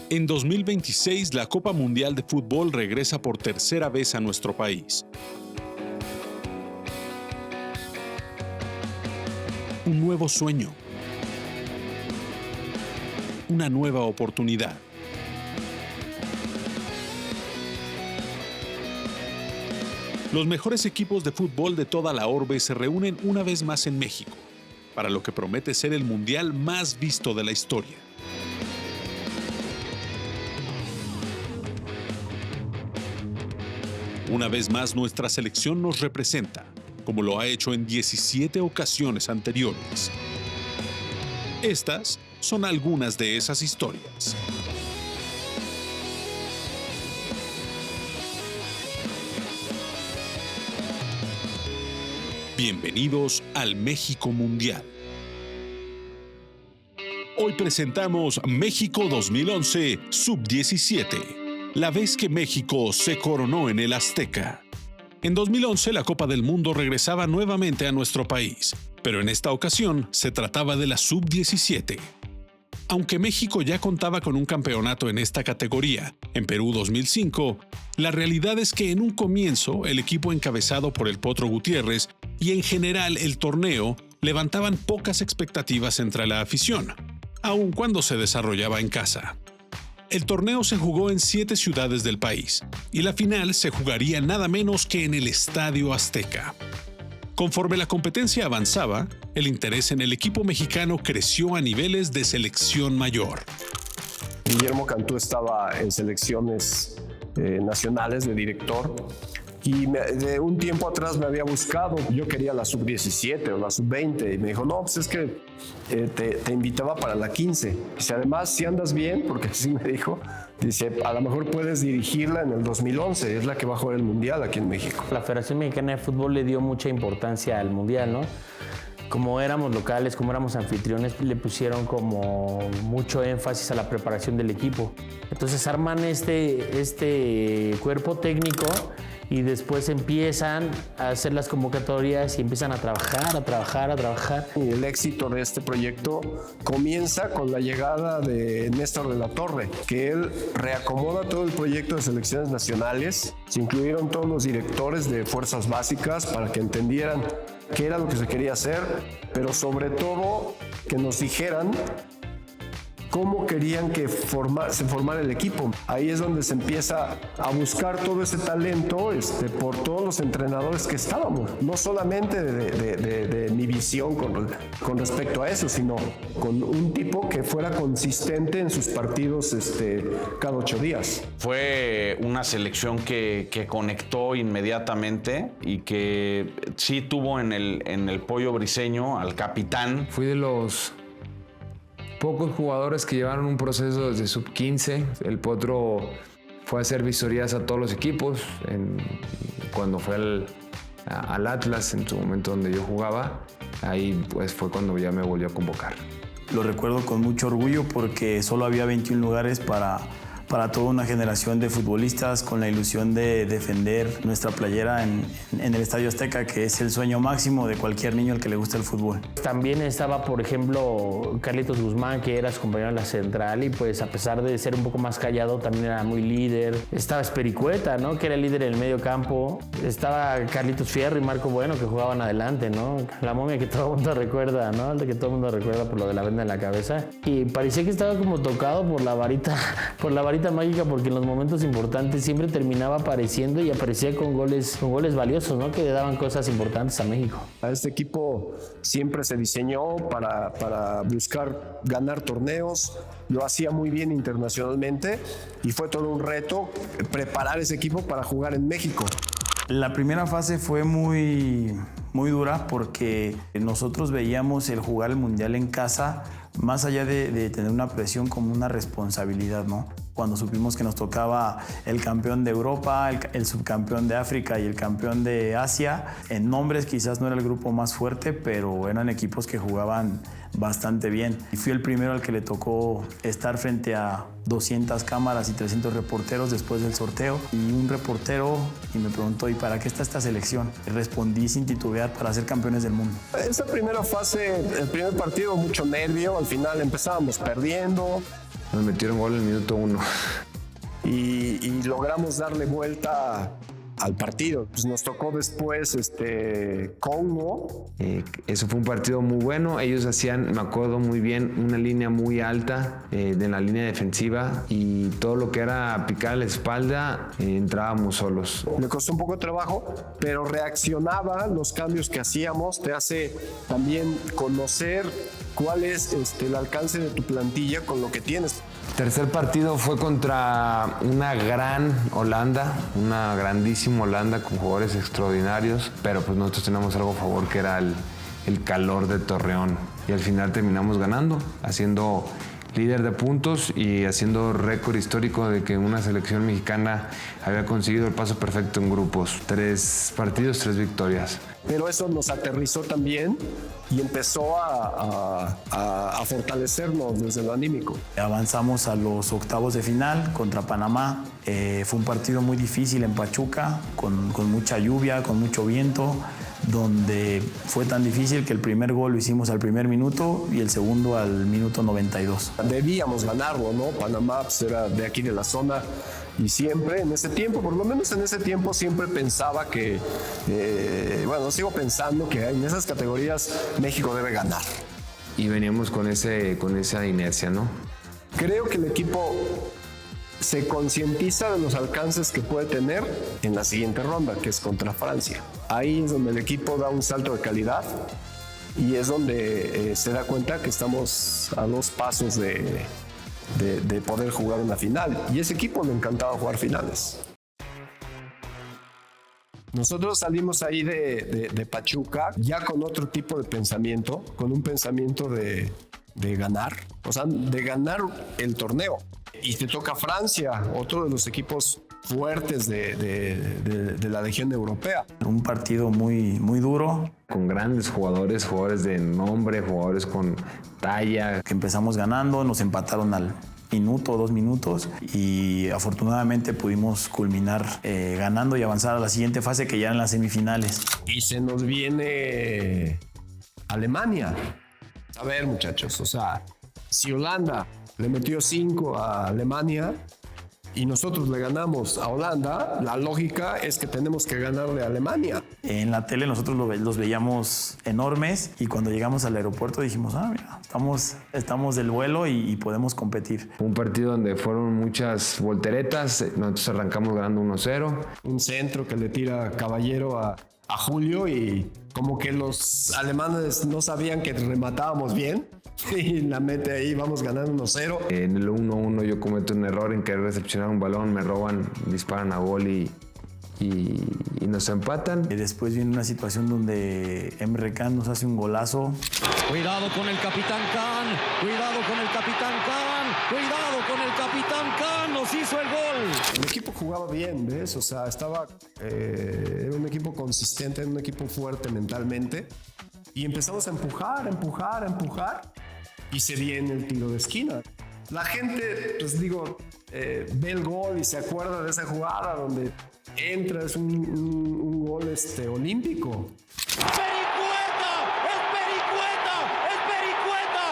En 2026, la Copa Mundial de Fútbol regresa por tercera vez a nuestro país. Un nuevo sueño. Una nueva oportunidad. Los mejores equipos de fútbol de toda la orbe se reúnen una vez más en México, para lo que promete ser el mundial más visto de la historia. Una vez más, nuestra selección nos representa, como lo ha hecho en 17 ocasiones anteriores. Estas son algunas de esas historias. Bienvenidos al México Mundial. Hoy presentamos México 2011 Sub-17. La vez que México se coronó en el Azteca. En 2011, la Copa del Mundo regresaba nuevamente a nuestro país, pero en esta ocasión se trataba de la Sub-17. Aunque México ya contaba con un campeonato en esta categoría, en Perú 2005, la realidad es que en un comienzo el equipo encabezado por el Potro Gutiérrez y en general el torneo levantaban pocas expectativas entre la afición, aun cuando se desarrollaba en casa. El torneo se jugó en 7 ciudades del país y la final se jugaría nada menos que en el Estadio Azteca. Conforme la competencia avanzaba, el interés en el equipo mexicano creció a niveles de selección mayor. Guillermo Cantú estaba en selecciones nacionales de director y de un tiempo atrás me había buscado. Yo quería la sub-17 o la sub-20 y me dijo, no, pues es que te invitaba para la 15. Dice, además, si andas bien, porque así me dijo, dice, a lo mejor puedes dirigirla en el 2011, es la que va a jugar el Mundial aquí en México. La Federación Mexicana de Fútbol le dio mucha importancia al Mundial, ¿no? Como éramos locales, como éramos anfitriones, le pusieron como mucho énfasis a la preparación del equipo. Entonces arman este cuerpo técnico y después empiezan a hacer las convocatorias y empiezan a trabajar. Y el éxito de este proyecto comienza con la llegada de Néstor de la Torre, que él reacomoda todo el proyecto de selecciones nacionales. Se incluyeron todos los directores de fuerzas básicas para que entendieran qué era lo que se quería hacer, pero sobre todo que nos dijeran cómo querían que se formara el equipo. Ahí es donde se empieza a buscar todo ese talento por todos los entrenadores que estábamos. No solamente de mi visión con respecto a eso, sino con un tipo que fuera consistente en sus partidos cada 8 días. Fue una selección que conectó inmediatamente y que sí tuvo en el Pollo Briseño al capitán. Fui de los pocos jugadores que llevaron un proceso desde sub-15. El Potro fue a hacer visorías a todos los equipos. Cuando fue al Atlas, en su momento donde yo jugaba, ahí pues fue cuando ya me volvió a convocar. Lo recuerdo con mucho orgullo porque solo había 21 lugares para toda una generación de futbolistas con la ilusión de defender nuestra playera en el Estadio Azteca, que es el sueño máximo de cualquier niño al que le gusta el fútbol. También estaba, por ejemplo, Carlitos Guzmán, que era su compañero en la central y pues a pesar de ser un poco más callado, también era muy líder. Estaba Espericueta, ¿no? Que era el líder en el medio campo. Estaba Carlitos Fierro y Marco Bueno, que jugaban adelante, ¿no? La momia que todo el mundo recuerda, ¿no? El que todo el mundo recuerda por lo de la venda en la cabeza. Y parecía que estaba como tocado por la varita mágica, porque en los momentos importantes siempre terminaba apareciendo y aparecía con goles valiosos, ¿no? Que le daban cosas importantes a México. Este equipo siempre se diseñó para buscar ganar torneos. Lo hacía muy bien internacionalmente y fue todo un reto preparar ese equipo para jugar en México. La primera fase fue muy dura porque nosotros veíamos el jugar el Mundial en casa más allá de tener una presión como una responsabilidad, ¿no? Cuando supimos que nos tocaba el campeón de Europa, el subcampeón de África y el campeón de Asia, en nombres quizás no era el grupo más fuerte, pero eran equipos que jugaban bastante bien. Y fui el primero al que le tocó estar frente a 200 cámaras y 300 reporteros después del sorteo. Y un reportero y me preguntó, ¿y para qué está esta selección? Y respondí sin titubear, para ser campeones del mundo. Esta primera fase, el primer partido, mucho nervio. Al final empezábamos perdiendo. Nos metieron gol en el minuto 1. Y logramos darle vuelta al partido. Pues nos tocó después Congo. Eso fue un partido muy bueno. Ellos hacían, me acuerdo muy bien, una línea muy alta de la línea defensiva, y todo lo que era picar a la espalda entrábamos solos. Me costó un poco de trabajo, pero reaccionaba. Los cambios que hacíamos te hace también conocer cuál es el alcance de tu plantilla con lo que tienes. Tercer partido fue contra una gran Holanda, una grandísima Holanda con jugadores extraordinarios, pero pues nosotros teníamos algo a favor, que era el calor de Torreón, y al final terminamos ganando, haciendo líder de puntos y haciendo récord histórico de que una selección mexicana había conseguido el paso perfecto en grupos. 3 partidos, 3 victorias. Pero eso nos aterrizó también y empezó a fortalecernos desde lo anímico. Avanzamos a los octavos de final contra Panamá. Fue un partido muy difícil en Pachuca, con mucha lluvia, con mucho viento, donde fue tan difícil que el primer gol lo hicimos al primer minuto y el segundo al minuto 92. Debíamos ganarlo, ¿no? Panamá pues, era de aquí de la zona, y siempre en ese tiempo, por lo menos en ese tiempo, siempre pensaba que, sigo pensando que en esas categorías México debe ganar. Y veníamos con esa inercia, ¿no? Creo que el equipo se concientiza de los alcances que puede tener en la siguiente ronda, que es contra Francia. Ahí es donde el equipo da un salto de calidad y es donde se da cuenta que estamos a 2 pasos de poder jugar una final. Y ese equipo le encantaba jugar finales. Nosotros salimos ahí de Pachuca ya con otro tipo de pensamiento, con un pensamiento de ganar, o sea, de ganar el torneo. Y te toca Francia, otro de los equipos fuertes de la región europea. Un partido muy, muy duro. Con grandes jugadores de nombre, jugadores con talla. Que empezamos ganando, nos empataron al minuto, 2 minutos, y afortunadamente pudimos culminar ganando y avanzar a la siguiente fase, que ya eran las semifinales. Y se nos viene Alemania. A ver, muchachos, o sea, si Holanda le metió 5 a Alemania y nosotros le ganamos a Holanda, la lógica es que tenemos que ganarle a Alemania. En la tele nosotros los veíamos enormes, y cuando llegamos al aeropuerto dijimos, mira, estamos del vuelo y podemos competir. Un partido donde fueron muchas volteretas, nosotros arrancamos ganando 1-0. Un centro que le tira Caballero a Julio, y como que los alemanes no sabían que rematábamos bien y la mete ahí, vamos ganando 1-0. En el 1-1 yo cometo un error en querer recepcionar un balón, me roban, disparan a gol y nos empatan. Y después viene una situación donde Emre Can nos hace un golazo. Cuidado con el capitán Can, cuidado con el capitán Can, cuidado con el capitán Can, nos hizo el gol. El equipo jugaba bien, ¿ves? O sea, era un equipo consistente, era un equipo fuerte mentalmente. Y empezamos a empujar, y se viene el tiro de esquina. La gente, pues ve el gol y se acuerda de esa jugada donde entra, es un gol olímpico. ¡Pericueta! ¡Es Pericueta! ¡Es Pericueta!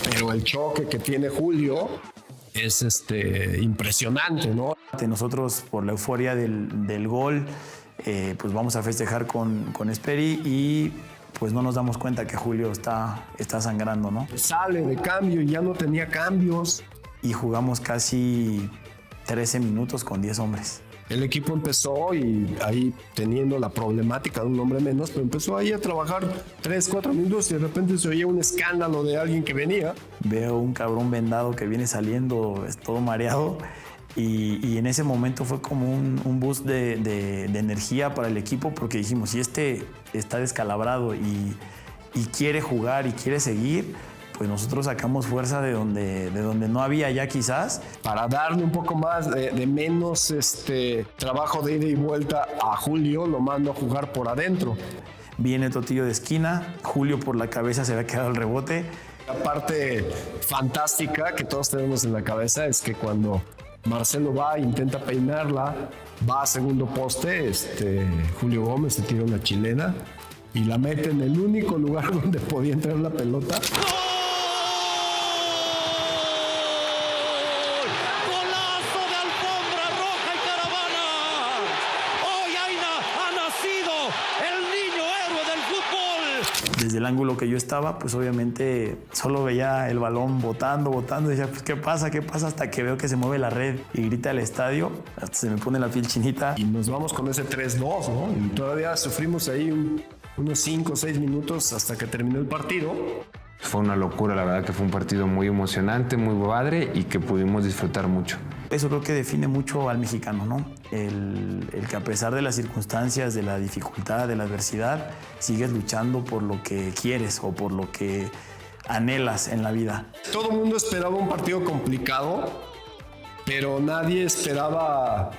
¡Gol! Pero el choque que tiene Julio es impresionante, ¿no? Nosotros, por la euforia del gol, pues vamos a festejar con Esperi, y pues no nos damos cuenta que Julio está sangrando, ¿no? Sale de cambio y ya no tenía cambios. Y jugamos casi 13 minutos con 10 hombres. El equipo empezó, y ahí teniendo la problemática de un hombre menos, pero empezó ahí a trabajar 3-4 minutos y de repente se oía un escándalo de alguien que venía. Veo un cabrón vendado que viene saliendo, todo mareado, y en ese momento fue como un boost de energía para el equipo, porque dijimos, si está descalabrado y quiere jugar y quiere seguir, pues nosotros sacamos fuerza de donde no había ya, quizás. Para darle un poco más de menos trabajo de ida y vuelta a Julio, lo mando a jugar por adentro. Viene Totillo de esquina, Julio por la cabeza se había quedado el rebote. La parte fantástica que todos tenemos en la cabeza es que cuando Marcelo va, intenta peinarla, va a segundo poste, Julio Gómez se tira una chilena y la mete en el único lugar donde podía entrar la pelota. Desde el ángulo que yo estaba, pues obviamente solo veía el balón botando, y decía, pues ¿qué pasa? Hasta que veo que se mueve la red y grita el estadio, hasta se me pone la piel chinita. Y nos vamos con ese 3-2, ¿no? Y todavía sufrimos ahí unos 5 o 6 minutos hasta que terminó el partido. Fue una locura, la verdad que fue un partido muy emocionante, muy padre y que pudimos disfrutar mucho. Eso creo que define mucho al mexicano, ¿no? El que a pesar de las circunstancias, de la dificultad, de la adversidad, sigues luchando por lo que quieres o por lo que anhelas en la vida. Todo el mundo esperaba un partido complicado, pero nadie esperaba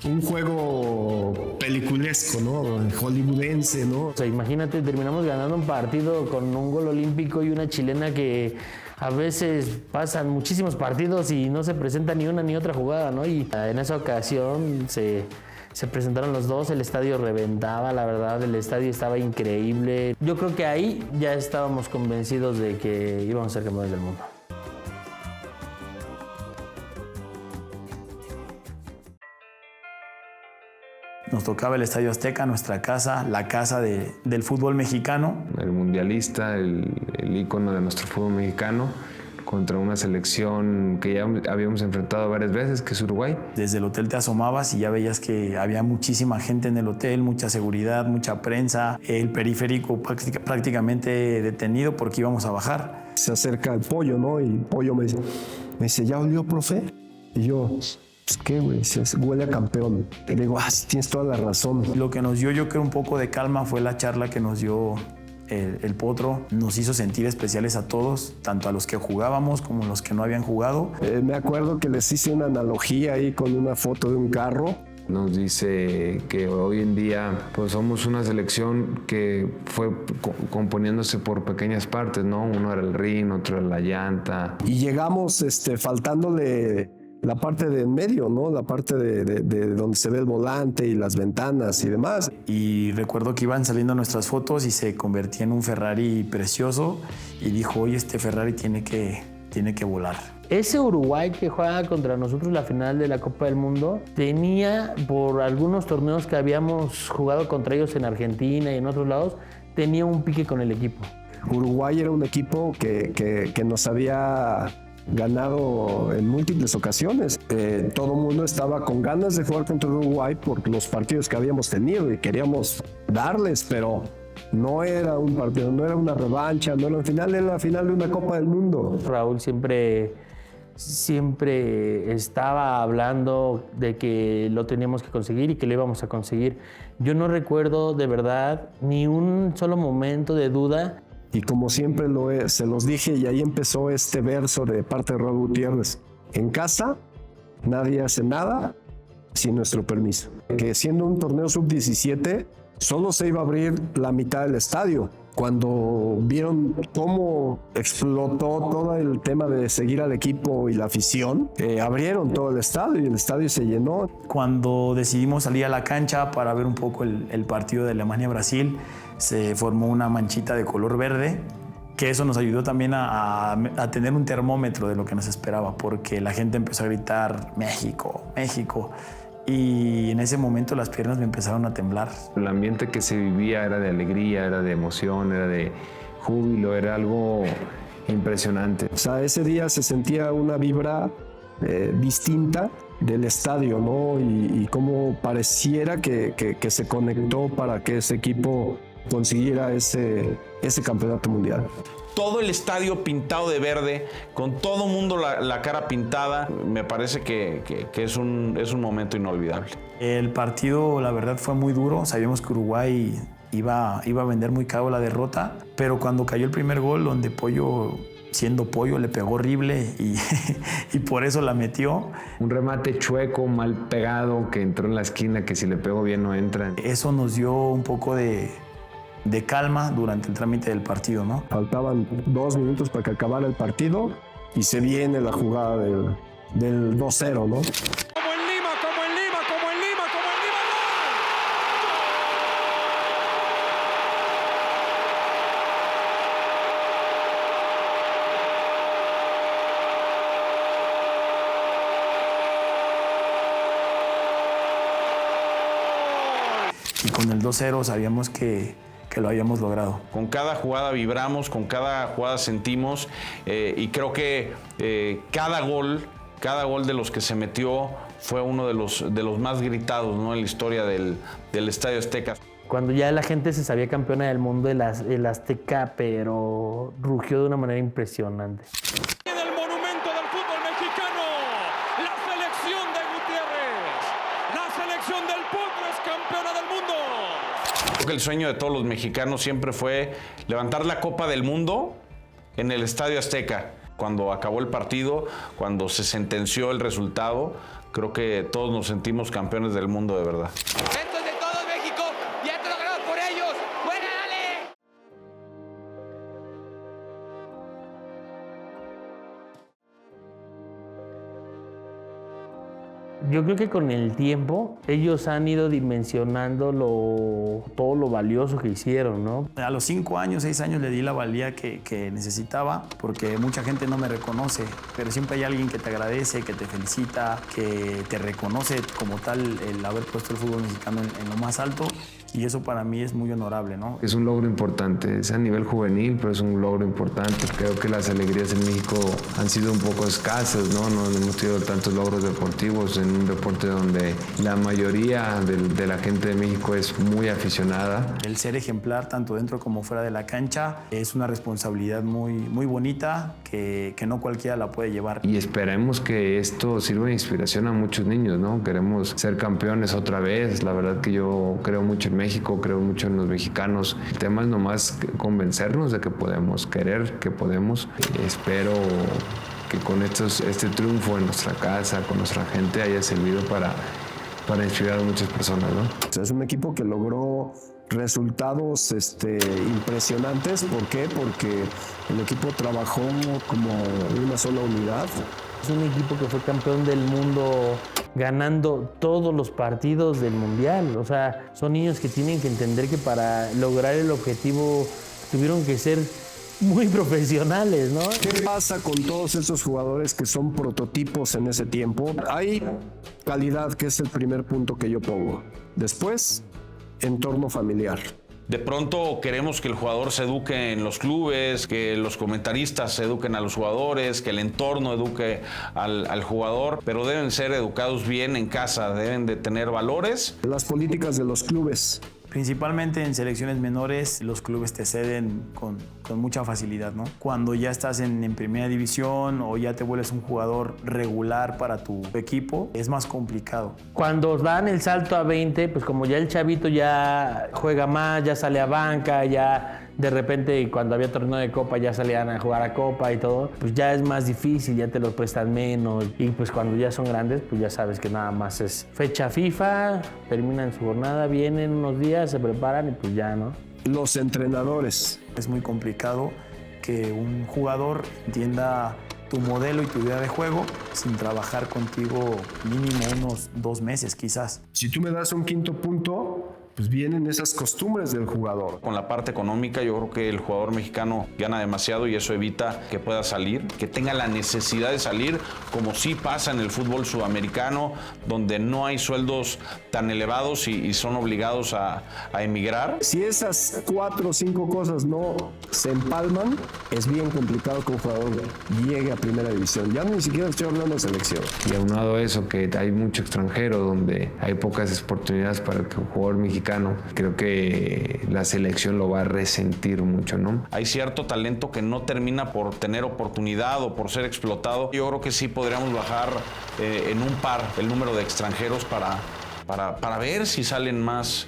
un juego peliculesco, ¿no? Hollywoodense, ¿no? O sea, imagínate, terminamos ganando un partido con un gol olímpico y una chilena que a veces pasan muchísimos partidos y no se presenta ni una ni otra jugada, ¿no? Y en esa ocasión se presentaron los dos, el estadio reventaba, la verdad, el estadio estaba increíble. Yo creo que ahí ya estábamos convencidos de que íbamos a ser campeones del mundo. Nos tocaba el Estadio Azteca, nuestra casa, la casa del fútbol mexicano. El mundialista, el ícono de nuestro fútbol mexicano, contra una selección que ya habíamos enfrentado varias veces, que es Uruguay. Desde el hotel te asomabas y ya veías que había muchísima gente en el hotel, mucha seguridad, mucha prensa, el periférico prácticamente detenido porque íbamos a bajar. Se acerca el Pollo, ¿no? Y el Pollo me dice, ¿ya olió, profe? Y yo... Pues qué, güey, se huele a campeón. Y le digo, sí, tienes toda la razón. Lo que nos dio, yo creo, un poco de calma fue la charla que nos dio el Potro. Nos hizo sentir especiales a todos, tanto a los que jugábamos como a los que no habían jugado. Me acuerdo que les hice una analogía ahí con una foto de un carro. Nos dice que hoy en día pues somos una selección que fue componiéndose por pequeñas partes, ¿no? Uno era el rin, otro era la llanta. Y llegamos faltándole la parte de en medio, ¿no? La parte de donde se ve el volante y las ventanas y demás. Y recuerdo que iban saliendo nuestras fotos y se convertía en un Ferrari precioso y dijo, oye, este Ferrari tiene que volar. Ese Uruguay que juega contra nosotros la final de la Copa del Mundo tenía, por algunos torneos que habíamos jugado contra ellos en Argentina y en otros lados, tenía un pique con el equipo. Uruguay era un equipo que nos había ganado en múltiples ocasiones. Todo el mundo estaba con ganas de jugar contra Uruguay por los partidos que habíamos tenido y queríamos darles, pero no era un partido, no era una revancha, no era la final de una Copa del Mundo. Raúl siempre estaba hablando de que lo teníamos que conseguir y que lo íbamos a conseguir. Yo no recuerdo de verdad ni un solo momento de duda. Y como siempre se los dije, y ahí empezó este verso de parte de Raúl Gutiérrez. En casa, nadie hace nada sin nuestro permiso. Que siendo un torneo sub-17, solo se iba a abrir la mitad del estadio. Cuando vieron cómo explotó todo el tema de seguir al equipo y la afición, abrieron todo el estadio y el estadio se llenó. Cuando decidimos salir a la cancha para ver un poco el partido de Alemania-Brasil, se formó una manchita de color verde, que eso nos ayudó también a tener un termómetro de lo que nos esperaba, porque la gente empezó a gritar México, México. Y en ese momento las piernas me empezaron a temblar. El ambiente que se vivía era de alegría, era de emoción, era de júbilo, era algo impresionante. O sea, ese día se sentía una vibra distinta del estadio, ¿no? Y cómo pareciera que se conectó para que ese equipo consiguiera ese campeonato mundial. Todo el estadio pintado de verde, con todo el mundo la cara pintada, me parece que es un momento inolvidable. El partido, la verdad, fue muy duro. Sabíamos que Uruguay iba a vender muy caro la derrota, pero cuando cayó el primer gol, donde Pollo, siendo Pollo, le pegó horrible y por eso la metió. Un remate chueco, mal pegado, que entró en la esquina, que si le pegó bien no entra. Eso nos dio un poco de calma durante el trámite del partido, ¿no? Faltaban 2 minutos para que acabara el partido y se viene la jugada del 2-0, ¿no? y con el 2-0 sabíamos que lo habíamos logrado. Con cada jugada vibramos, con cada jugada sentimos y creo que cada gol de los que se metió fue uno de los más gritados, ¿no?, en la historia del Estadio Azteca. Cuando ya la gente se sabía campeona del mundo, el Azteca, pero rugió de una manera impresionante. En el monumento del fútbol mexicano, la selección de Gutiérrez, la selección del Potro es campeona del mundo. Creo que el sueño de todos los mexicanos siempre fue levantar la Copa del Mundo en el Estadio Azteca. Cuando acabó el partido, cuando se sentenció el resultado, creo que todos nos sentimos campeones del mundo de verdad. Esto es de todo México y esto lo ganamos por ellos. ¡Juega, dale! Yo creo que con el tiempo ellos han ido dimensionando todo lo valioso que hicieron, ¿no? A los 5 años, 6 años le di la valía que necesitaba, porque mucha gente no me reconoce, pero siempre hay alguien que te agradece, que te felicita, que te reconoce como tal el haber puesto el fútbol mexicano en lo más alto, y eso para mí es muy honorable, ¿no? Es un logro importante, es a nivel juvenil, pero es un logro importante. Creo que las alegrías en México han sido un poco escasas, ¿no? No hemos tenido tantos logros deportivos en un deporte donde la mayoría de la gente de México es muy aficionada. El ser ejemplar tanto dentro como fuera de la cancha es una responsabilidad muy, muy bonita que no cualquiera la puede llevar. Y esperemos que esto sirva de inspiración a muchos niños, ¿no? Queremos ser campeones otra vez. La verdad que yo creo mucho en México, creo mucho en los mexicanos. El tema es nomás convencernos de que podemos, querer que podemos. Espero que con este triunfo en nuestra casa, con nuestra gente, haya servido para inspirar a muchas personas, ¿no? O sea, es un equipo que logró resultados impresionantes. ¿Por qué? Porque el equipo trabajó como una sola unidad. Es un equipo que fue campeón del mundo ganando todos los partidos del Mundial. O sea, son niños que tienen que entender que para lograr el objetivo tuvieron que ser muy profesionales, ¿no? ¿Qué pasa con todos esos jugadores que son prototipos en ese tiempo? Hay calidad, que es el primer punto que yo pongo. Después, entorno familiar. De pronto queremos que el jugador se eduque en los clubes, que los comentaristas se eduquen a los jugadores, que el entorno eduque al jugador, pero deben ser educados bien en casa, deben de tener valores. Las políticas de los clubes. Principalmente en selecciones menores, los clubes te ceden con mucha facilidad, ¿no? Cuando ya estás en primera división o ya te vuelves un jugador regular para tu equipo, es más complicado. Cuando dan el salto a 20, pues como ya el chavito ya juega más, ya sale a banca, ya de repente cuando había torneo de copa ya salían a jugar a copa y todo, pues ya es más difícil, ya te los prestan menos. Y pues cuando ya son grandes, pues ya sabes que nada más es fecha FIFA, terminan su jornada, vienen unos días, se preparan y pues ya, ¿no? Los entrenadores. Es muy complicado que un jugador entienda tu modelo y tu idea de juego sin trabajar contigo mínimo unos 2 meses quizás. Si tú me das un quinto punto, pues vienen esas costumbres del jugador. Con la parte económica, yo creo que el jugador mexicano gana demasiado y eso evita que pueda salir, que tenga la necesidad de salir, como sí pasa en el fútbol sudamericano, donde no hay sueldos tan elevados y son obligados a emigrar. Si esas 4 o 5 cosas no se empalman, es bien complicado que un jugador llegue a primera división. Ya ni siquiera estoy hablando de selección. Y aunado a eso, que hay mucho extranjero, donde hay pocas oportunidades para el jugador mexicano, creo que la selección lo va a resentir mucho, ¿no? Hay cierto talento que no termina por tener oportunidad o por ser explotado. Yo creo que sí podríamos bajar en un par el número de extranjeros para ver si salen más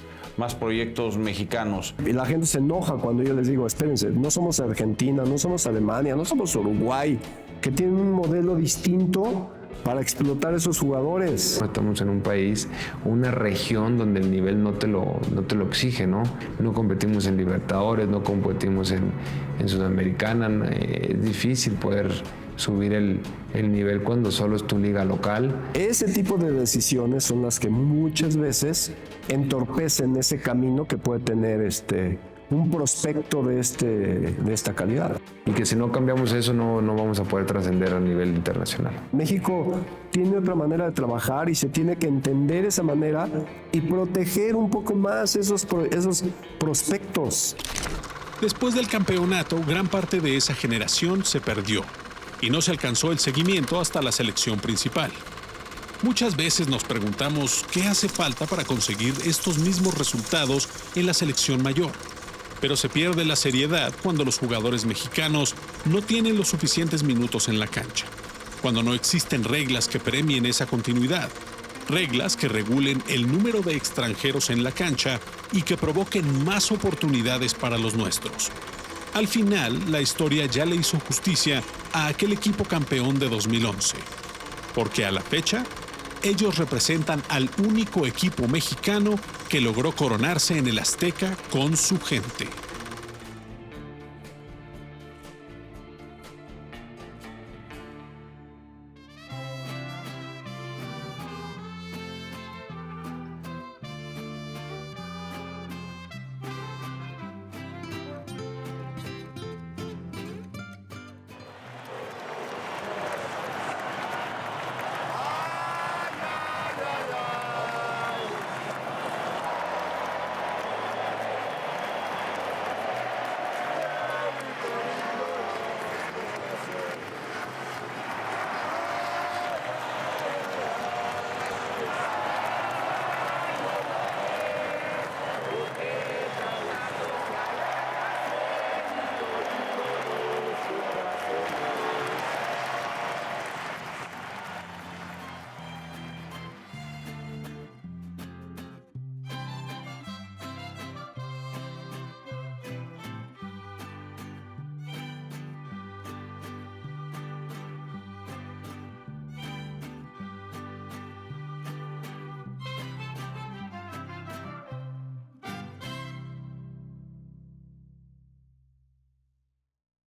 proyectos mexicanos. Y la gente se enoja cuando yo les digo, espérense, no somos Argentina, no somos Alemania, no somos Uruguay, que tienen un modelo distinto para explotar esos jugadores. Estamos en un país, una región donde el nivel no te lo exige, ¿no? No competimos en Libertadores, no competimos en Sudamericana. Es difícil poder subir el nivel cuando solo es tu liga local. Ese tipo de decisiones son las que muchas veces entorpecen ese camino que puede tener un prospecto de esta calidad. Y que si no cambiamos eso no vamos a poder trascender a nivel internacional. México tiene otra manera de trabajar y se tiene que entender esa manera y proteger un poco más esos prospectos. Después del campeonato, gran parte de esa generación se perdió y no se alcanzó el seguimiento hasta la selección principal. Muchas veces nos preguntamos qué hace falta para conseguir estos mismos resultados en la selección mayor. Pero se pierde la seriedad cuando los jugadores mexicanos no tienen los suficientes minutos en la cancha, cuando no existen reglas que premien esa continuidad, reglas que regulen el número de extranjeros en la cancha y que provoquen más oportunidades para los nuestros. Al final, la historia ya le hizo justicia a aquel equipo campeón de 2011, porque a la fecha, ellos representan al único equipo mexicano que logró coronarse en el Azteca con su gente.